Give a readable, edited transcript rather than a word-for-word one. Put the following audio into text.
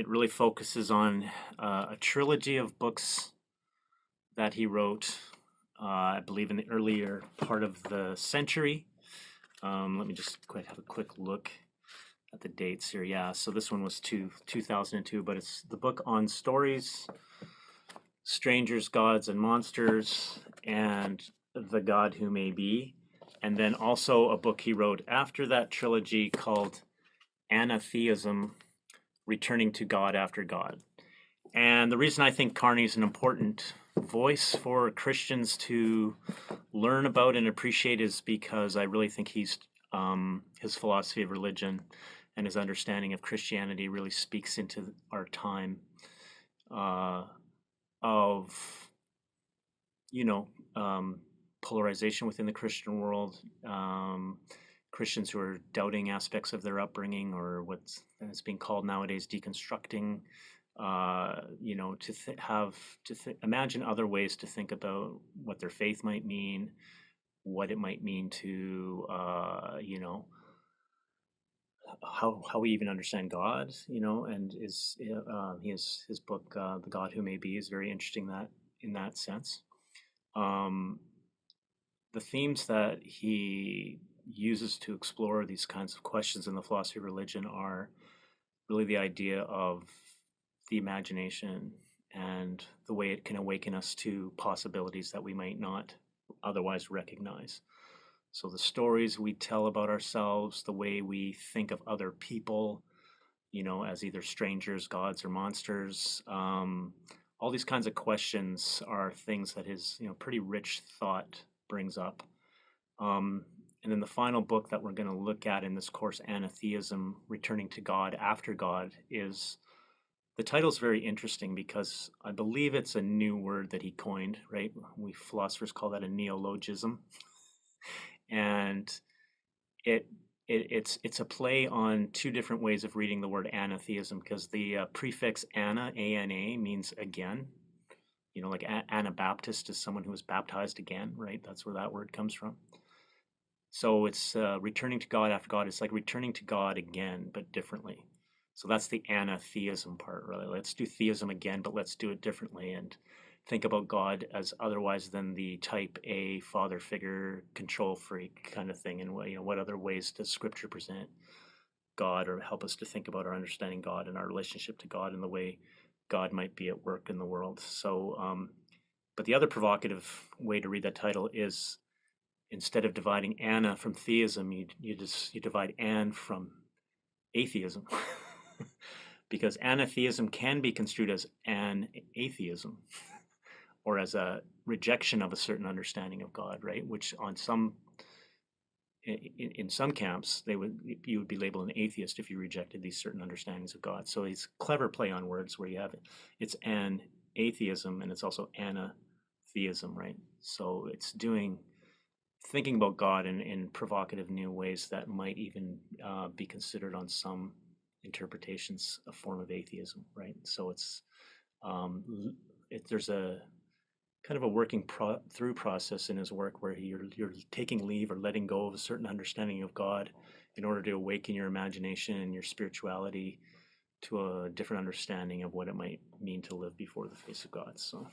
it really focuses on a trilogy of books that he wrote, I believe, in the earlier part of the century. Let me just have a quick look at the dates here. Yeah, so this one was 2002, but it's the book on stories, strangers, gods, and monsters, and the God Who May Be. And then also a book he wrote after that trilogy called Anatheism, Returning to God After God. And the reason I think Kearney's an important voice for Christians to learn about and appreciate is because I really think his philosophy of religion and his understanding of Christianity really speaks into our time of, polarization within the Christian world, Christians who are doubting aspects of their upbringing, or what's being called nowadays deconstructing. Imagine other ways to think about what their faith might mean, what it might mean to, how we even understand God, and his book, The God Who May Be, is very interesting in that sense. The themes that he uses to explore these kinds of questions in the philosophy of religion are really the idea of the imagination and the way it can awaken us to possibilities that we might not otherwise recognize. So the stories we tell about ourselves, the way we think of other people, as either strangers, gods, or monsters, all these kinds of questions are things that his, pretty rich thought brings up. And then the final book that we're going to look at in this course, Anatheism, Returning to God After God, the title is very interesting because I believe it's a new word that he coined, right? We philosophers call that a neologism. And it's a play on two different ways of reading the word anatheism, because the prefix ana, A-N-A, means again. Like Anabaptist is someone who was baptized again, right? That's where that word comes from. So it's returning to God after God. It's like returning to God again, but differently. So that's the anatheism part, really. Let's do theism again, but let's do it differently and think about God as otherwise than the type A father figure, control freak kind of thing. And what other ways does Scripture present God or help us to think about our understanding God and our relationship to God and the way God might be at work in the world. So, but the other provocative way to read that title is, instead of dividing Anna from theism, you divide Anne from atheism. Because anatheism can be construed as an atheism, or as a rejection of a certain understanding of God, right? Which in some camps, you would be labeled an atheist if you rejected these certain understandings of God. So it's a clever play on words where you have it's an atheism and it's also anatheism, right? So it's thinking about God in provocative new ways that might even be considered on some interpretations a form of atheism, right? So there's a kind of a working through process in his work where you're taking leave or letting go of a certain understanding of God in order to awaken your imagination and your spirituality to a different understanding of what it might mean to live before the face of God. So